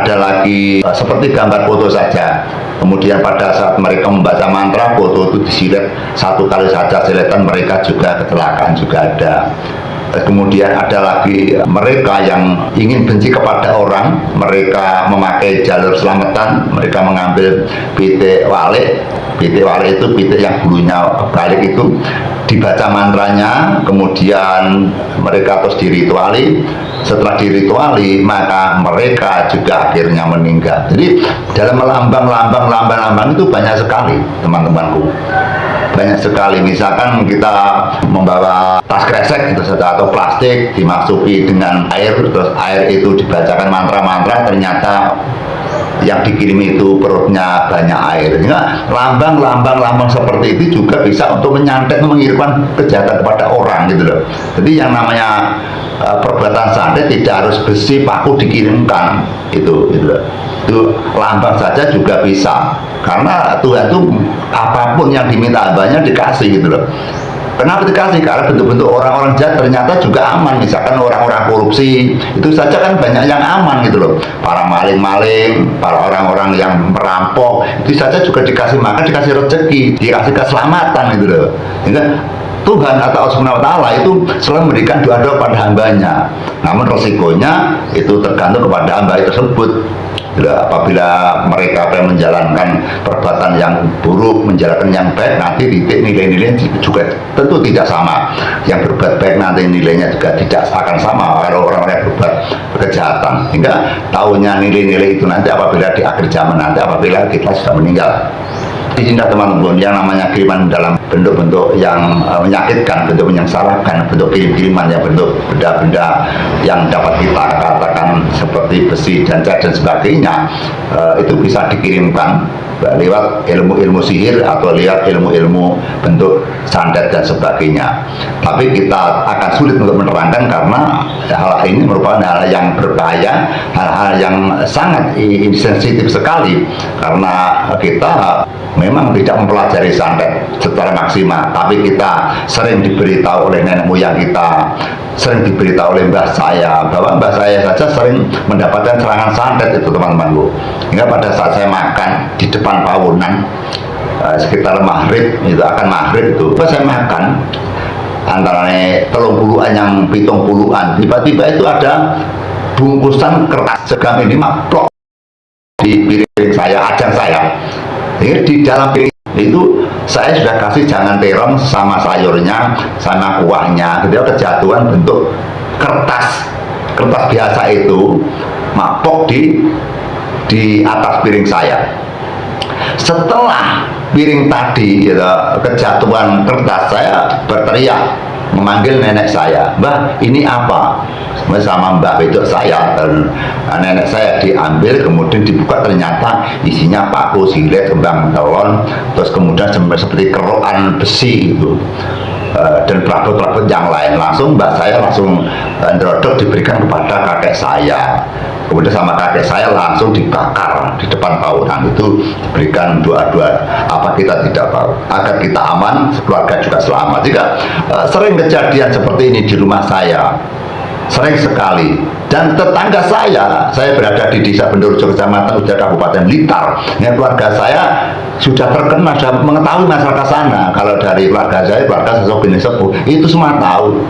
ada lagi seperti gambar foto saja. Kemudian pada saat mereka membaca mantra, foto itu disilet satu kali saja, siletan mereka juga kecelakaan juga ada. Kemudian ada lagi mereka yang ingin benci kepada orang, mereka memakai jalur selamatan, mereka mengambil pitik walik. Pitik walik itu pitik yang bulunya balik itu, dibaca mantranya, kemudian mereka terus dirituali. Setelah dirituali, maka mereka juga akhirnya meninggal. Jadi dalam lambang itu banyak sekali, teman-temanku. Banyak sekali. Misalkan kita membawa tas kresek gitu saja, atau plastik, dimasuki dengan air, terus air itu dibacakan mantra-mantra, ternyata yang dikirim itu perutnya banyak air. Sehingga lambang seperti itu juga bisa untuk menyantet, mengirimkan kejahatan kepada orang gitu loh. Jadi yang namanya perbuatan santet tidak harus besi paku dikirimkan gitu loh. Itu lambang saja juga bisa, karena Tuhan itu apapun yang diminta hambanya dikasih gitu loh. Kenapa dikasih? Karena bentuk-bentuk orang-orang jahat ternyata juga aman. Misalkan orang-orang korupsi, itu saja kan banyak yang aman gitu loh. Para maling-maling, para orang-orang yang merampok, itu saja juga dikasih makan, dikasih rezeki, dikasih keselamatan gitu loh. Sehingga Tuhan atau Allah Subhanahu wa Ta'ala itu selalu memberikan doa-doa pada hambanya. Namun resikonya itu tergantung kepada hamba tersebut. Apabila mereka menjalankan perbuatan yang buruk, menjalankan yang baik, nanti titik nilai-nilai juga tentu tidak sama. Yang berbuat baik nanti nilainya juga tidak akan sama kalau orang-orang yang berbuat kejahatan. Hingga tahunya nilai-nilai itu nanti apabila di akhir zaman nanti, apabila kita sudah meninggal. Cinta teman-teman, yang namanya kiriman dalam bentuk-bentuk yang menyakitkan, bentuk yang salahkan, bentuk kirim-kiriman yang bentuk benda-benda yang dapat kita katakan seperti besi dan cat dan sebagainya, itu bisa dikirimkan lewat ilmu-ilmu sihir atau lewat ilmu-ilmu bentuk santet dan sebagainya. Tapi kita akan sulit untuk menerangkan karena hal ini merupakan hal yang berbahaya, hal-hal yang sangat sensitif sekali, karena kita memang tidak mempelajari santet secara maksimal, tapi kita sering diberitahu oleh nenek moyang kita, sering diberitahu oleh mbah saya, bahwa mbah saya saja sering mendapatkan serangan santet itu teman-temanku. Hingga pada saat saya makan di depan pawunan sekitar maghrib, itu akan maghrib itu, pas saya makan antara 30-an yang 70-an, tiba-tiba itu ada bungkusan kertas segam ini maplok di piring saya, ajang saya. Di dalam piring itu saya sudah kasih jangan terong sama sayurnya, sama kuahnya. Ketika kejatuhan bentuk kertas biasa itu mapok di atas piring saya. Setelah piring tadi kejatuhan kertas, saya berteriak memanggil nenek saya, "Mbah, ini apa?" Sama mbak bedok saya, dan nenek saya diambil, kemudian dibuka, ternyata isinya paku, silet, kembang telon, terus kemudian seperti kerokan besi itu, dan perabot-perabot yang lain. Langsung mbak saya langsung ndrodok diberikan kepada kakek saya. Kemudian sama kakek saya langsung dibakar di depan pawunan itu, diberikan doa-doa apa kita tidak tahu, agar kita aman, keluarga juga selamat. Jika sering kejadian seperti ini di rumah saya, sering sekali. Dan tetangga saya berada di desa Bendorejo, kecamatan Ujar, Kabupaten Blitar. Keluarga saya sudah terkenal, sudah mengetahui masyarakat sana. Kalau dari keluarga saya, keluarga sosok bini sepuh, itu semua tahu.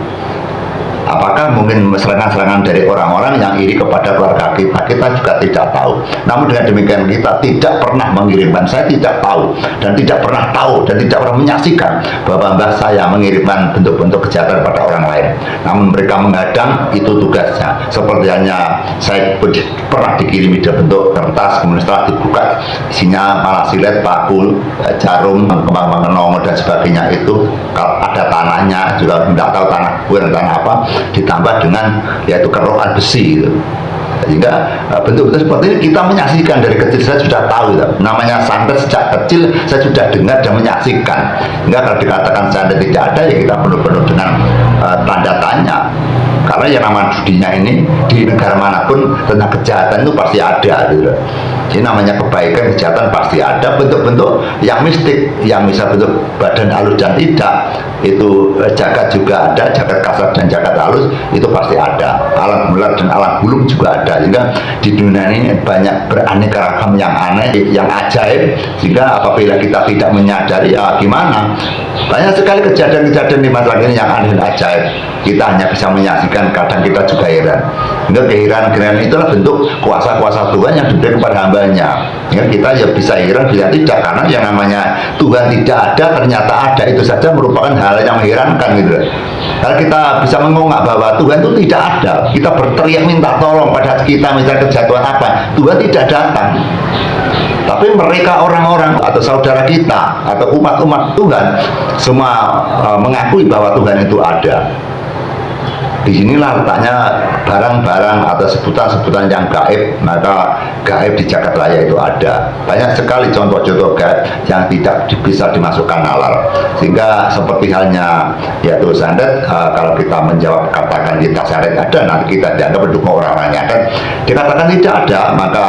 Apakah mungkin serangan-serangan dari orang-orang yang iri kepada keluarga kita juga tidak tahu. Namun dengan demikian kita tidak pernah mengirimkan, saya tidak tahu dan tidak pernah tahu dan tidak pernah menyaksikan bahwa mbah saya mengirimkan bentuk-bentuk kejahatan pada orang lain. Namun mereka menghadang, itu tugasnya. Seperti hanya saya pernah dikirimi dalam bentuk kertas, kemudian setelah dibuka isinya malah silet, paku, jarum, kembang nongo dan sebagainya. Itu kalau ada tanahnya juga tidak tahu tanah bukan tanah apa, ditambah dengan yaitu kerokan besi gitu. Sehingga bentuk-bentuk seperti ini kita menyaksikan dari kecil. Saya sudah tahu gitu. Namanya santet sejak kecil saya sudah dengar dan menyaksikan. Hingga kalau dikatakan santet tidak ada, ya kita penuh-penuh dengan tanda tanya. Karena yang nama judinya ini di negara manapun tentang kejahatan itu pasti ada gitu. Jadi namanya kebaikan, kejahatan pasti ada. Bentuk-bentuk yang mistik, yang bisa bentuk badan halus dan tidak, itu jagat juga ada, jagat kasar dan jagat halus itu pasti ada. Alam bulat dan alam bulung juga ada. Sehingga di dunia ini banyak beraneka ragam yang aneh, yang ajaib. Sehingga apabila kita tidak menyadari, ya gimana? Banyak sekali kejadian-kejadian di masyarakat ini yang aneh dan ajaib. Kita hanya bisa menyaksikan, kadang kita juga heran. Keheranan itulah bentuk kuasa-kuasa Tuhan yang diberikan kepada hambanya. Ya, kita ya bisa heran, bisa tidak, karena yang namanya Tuhan tidak ada, ternyata ada, itu saja merupakan hal yang mengherankan gitu. Kalau kita bisa mengungkap bahwa Tuhan itu tidak ada, kita berteriak minta tolong pada kita, misalnya kejatuhan apa, Tuhan tidak datang. Tapi mereka orang-orang atau saudara kita atau umat-umat Tuhan semua mengakui bahwa Tuhan itu ada. Disinilah letaknya barang-barang atau sebutan-sebutan yang gaib. Maka gaib di jagat raya itu ada banyak sekali contoh-contoh gaib yang tidak bisa dimasukkan nalar. Sehingga seperti halnya yaitu santet, kalau kita menjawab katakan kita santet ada, nanti kita dianggap mendukung orang-orangnya. Dan dikatakan tidak ada, maka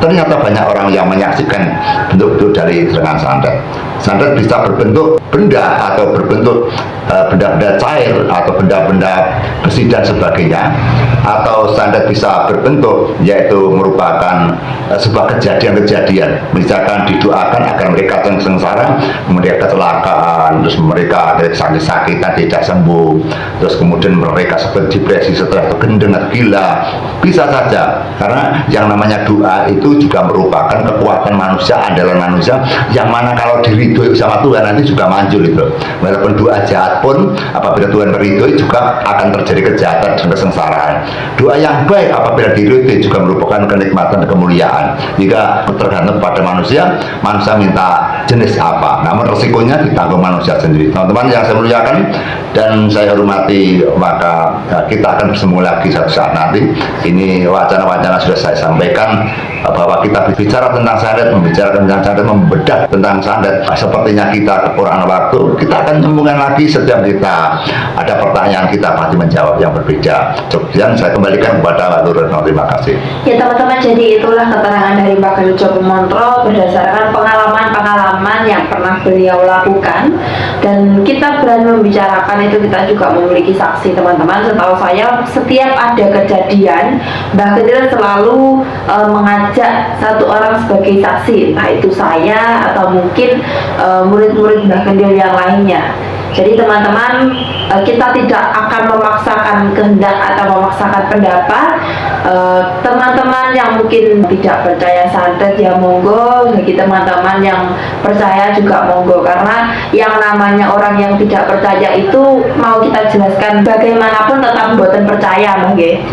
ternyata banyak orang yang menyaksikan bentuk-bentuk dari serangan santet. Santet bisa berbentuk benda atau berbentuk benda-benda cair atau benda-benda besi dan sebagainya, atau santet bisa berbentuk yaitu merupakan sebuah kejadian-kejadian, misalkan didoakan agar mereka yang sengsara, kemudian kecelakaan, terus mereka sakit-sakitan tidak sembuh, terus kemudian mereka seperti depresi, stres, gendeng, gila, bisa saja. Karena yang namanya doa itu juga merupakan kekuatan manusia, andalan manusia, yang mana kalau diridhoi sama Tuhan nanti juga manjur itu. Walaupun doa jahat pun apabila Tuhan meridhoi juga akan terjadi kejahatan dan kesengsaraan. Doa yang baik apabila diridhoi juga merupakan kenikmatan dan kemuliaan. Jika tergantung pada manusia, manusia minta jenis apa, namun resikonya ditanggung manusia sendiri. Teman-teman yang saya muliakan dan saya hormati, maka kita akan bertemu lagi suatu saat nanti. Ini wacana-wacana sudah saya sampaikan bahwa kita bicara tentang santet, membicarakan tentang santet, membedah tentang santet. Sepertinya kita kekurangan waktu, kita akan nyambungkan lagi setiap kita ada pertanyaan, kita pasti menjawab yang berbeda. Kemudian saya kembalikan kepada Pak Retno. Terima kasih. Ya teman-teman, jadi itulah keterangan dari Pak Galujo Kumontro berdasarkan pengalaman-pengalaman yang pernah beliau lakukan, dan kita berani membicarakan itu, kita juga memiliki saksi. Teman-teman, setahu saya setiap ada kejadian Mbah Kendil selalu mengajak satu orang sebagai saksi, entah itu saya atau mungkin murid-murid Mbah Kendil yang lainnya. Jadi teman-teman, kita tidak akan memaksakan kehendak atau memaksakan pendapat. Teman-teman yang mungkin tidak percaya santet ya monggo, bagi teman-teman yang percaya juga monggo, karena yang namanya orang yang tidak percaya itu mau kita jelaskan bagaimanapun tetap buatan percaya, bagi.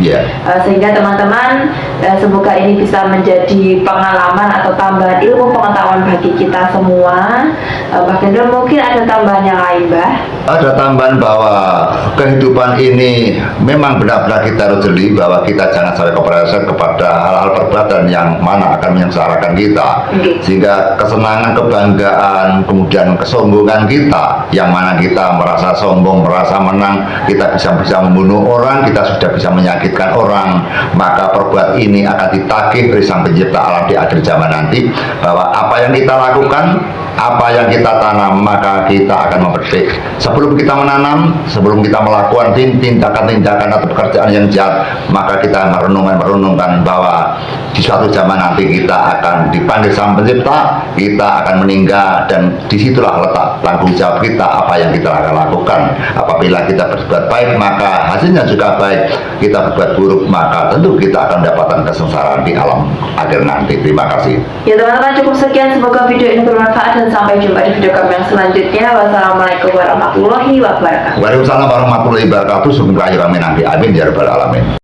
Sehingga teman-teman, semoga ini bisa menjadi pengalaman atau tambahan ilmu pengetahuan bagi kita semua. Bahkan mungkin ada tambahan yang lain, Mbah? Ada tambahan bahwa kehidupan ini memang benar-benar kita harus jeli, bahwa kita jangan sampai kepleset kepada hal-hal perbuatan yang mana akan menyengsarakan kita. Sehingga kesenangan, kebanggaan, kemudian kesombongan kita, yang mana kita merasa sombong, merasa menang, kita bisa membunuh orang, kita sudah bisa menyakitkan orang, maka perbuatan ini akan ditagih oleh Sang Pencipta alam di akhir zaman nanti, bahwa apa yang kita lakukan, apa yang kita tanam, maka kita akan memetik. Sebelum kita menanam, sebelum kita melakukan tindakan-tindakan atau pekerjaan yang jahat, maka kita merenungkan bahwa di suatu zaman nanti kita akan dipanggil Sang Pencipta, kita akan meninggal, dan disitulah letak tanggung jawab kita apa yang kita akan lakukan. Apabila kita berbuat baik, maka hasilnya juga baik. Kita berbuat buruk, maka tentu kita akan mendapatkan kesengsaraan di alam akhir nanti. Terima kasih. Ya teman-teman, cukup sekian, semoga video ini bermanfaat dan sampai jumpa di video kami yang selanjutnya. Wassalamualaikum warahmatullahi wabarakatuh. Waalaikumsalam warahmatullahi wabarakatuh. Semoga akhir amin. Amin ya rabbal alamin.